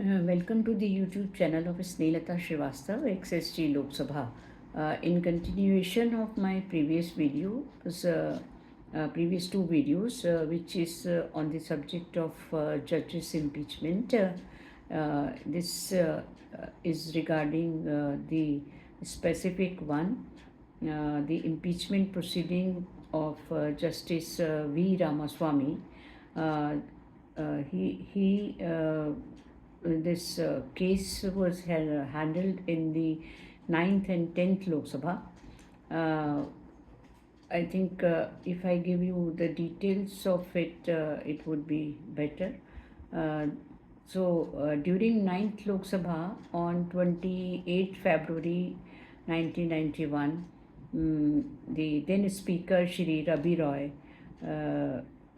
Welcome to the YouTube channel of Snelata Srivastav, XSG Lok Sabha. In continuation of my previous video, previous two videos, which is on the subject of judges' impeachment. This is regarding the specific one, the impeachment proceeding of Justice V. Ramaswamy. This case was handled in the 9th and 10th Lok Sabha. I think if I give you the details of it, it would be better. During 9th Lok Sabha on 28 February 1991, the then Speaker Shri Rabi Roy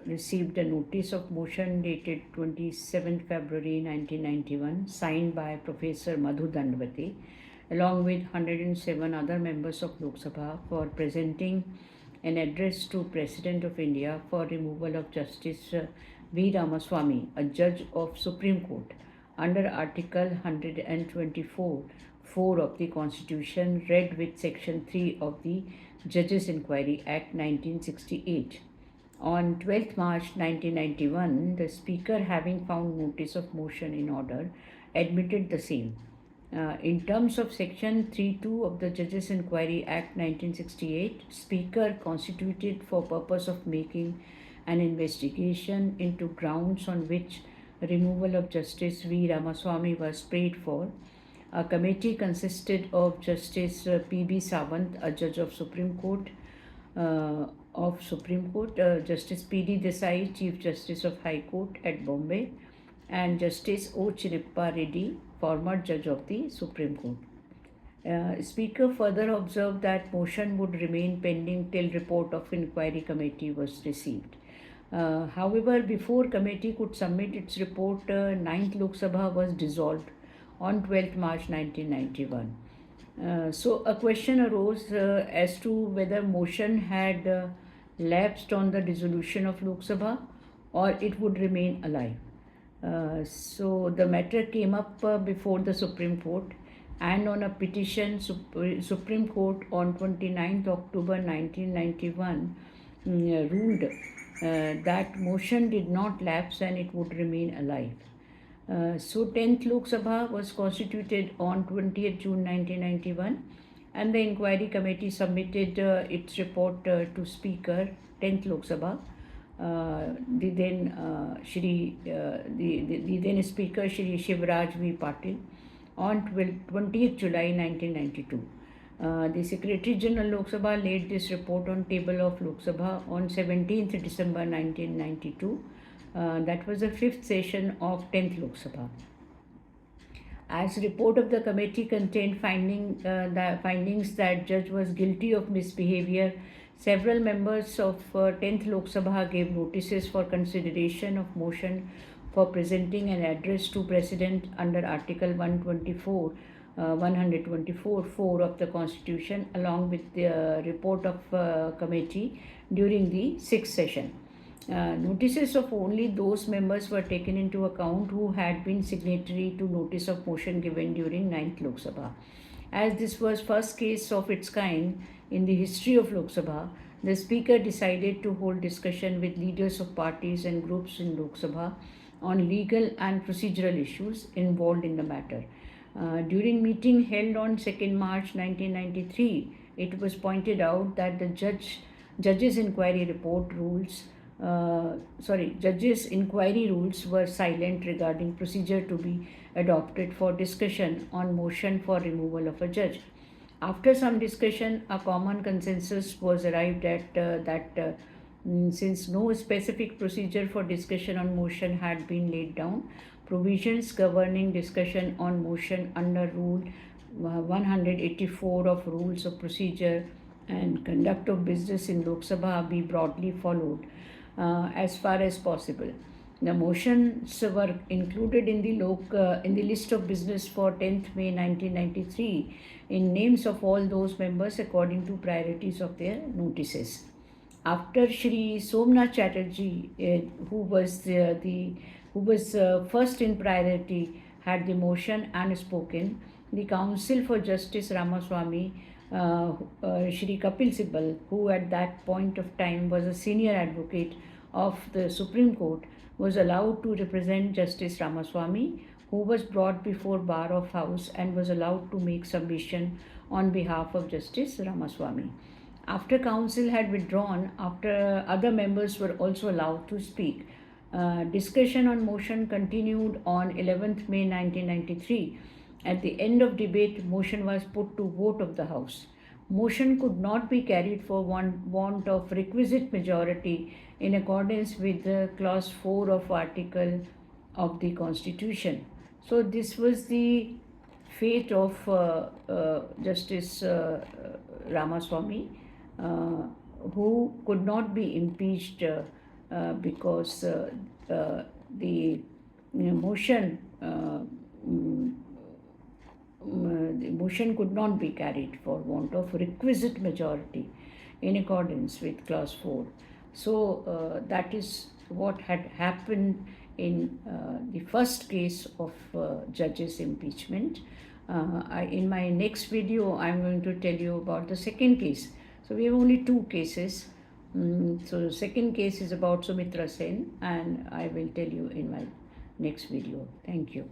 received a notice of motion dated 27 February 1991, signed by Professor Madhu Dandavati, along with 107 other members of Lok Sabha, for presenting an address to President of India for removal of Justice V. Ramaswamy, a judge of Supreme Court, under Article 124(4) of the Constitution, read with Section 3 of the Judges Inquiry Act 1968. On 12th March 1991, the Speaker, having found notice of motion in order, admitted the same. In terms of Section 3(2) of the Judges Inquiry Act 1968, Speaker constituted for purpose of making an investigation into grounds on which removal of Justice V. Ramaswamy was prayed for. A committee consisted of Justice P.B. Sawant, a judge of Supreme Court, Justice P.D. Desai, Chief Justice of High Court at Bombay, and Justice O. Chinappa Reddy, former judge of the Supreme Court. Speaker further observed that motion would remain pending till report of inquiry committee was received. However, before committee could submit its report, 9th Lok Sabha was dissolved on 12th March 1991. So a question arose as to whether motion had lapsed on the dissolution of Lok Sabha or it would remain alive. So the matter came up before the Supreme Court, and on a petition, Supreme Court on 29th October 1991 ruled that motion did not lapse and it would remain alive. So 10th Lok Sabha was constituted on 20th June 1991, and the inquiry committee submitted its report to Speaker, 10th Lok Sabha. The then Speaker Shri Shivraj V. Patil on 20th July 1992. The Secretary General Lok Sabha laid this report on table of Lok Sabha on 17th December 1992. That was the 5th session of 10th Lok Sabha. As report of the committee contained the findings that judge was guilty of misbehavior, several members of 10th Lok Sabha gave notices for consideration of motion for presenting an address to President under Article 124(4) of the Constitution, along with the report of committee during the 6th session. Notices of only those members were taken into account who had been signatory to notice of motion given during 9th Lok Sabha. As this was first case of its kind in the history of Lok Sabha, the Speaker decided to hold discussion with leaders of parties and groups in Lok Sabha on legal and procedural issues involved in the matter. During meeting held on 2nd March 1993, it was pointed out that the Judges Inquiry rules were silent regarding procedure to be adopted for discussion on motion for removal of a judge. After some discussion, a common consensus was arrived at that since no specific procedure for discussion on motion had been laid down, provisions governing discussion on motion under Rule 184 of Rules of Procedure and Conduct of Business in Lok Sabha be broadly followed as far as possible. The motions were included in the list of business for 10th May 1993 in names of all those members according to priorities of their notices. After Shri Somnath Chatterjee, who was first in priority, had the motion and spoken, the counsel for Justice Ramaswamy, Shri Kapil Sibal, who at that point of time was a senior advocate of the Supreme Court, was allowed to represent Justice Ramaswamy, who was brought before Bar of House and was allowed to make submission on behalf of Justice Ramaswamy. After counsel had withdrawn, after other members were also allowed to speak, discussion on motion continued on 11th May 1993. At the end of debate, motion was put to vote of the House. Motion could not be carried for want of requisite majority in accordance with clause 4 of article of the Constitution. So this was the fate of Justice Ramaswamy, who could not be impeached because the motion the motion could not be carried for want of requisite majority in accordance with clause 4. So that is what had happened in the first case of judge's impeachment. In my next video, I'm going to tell you about the second case. So we have only two cases. So the second case is about Sumitra Sen, and I will tell you in my next video. Thank you.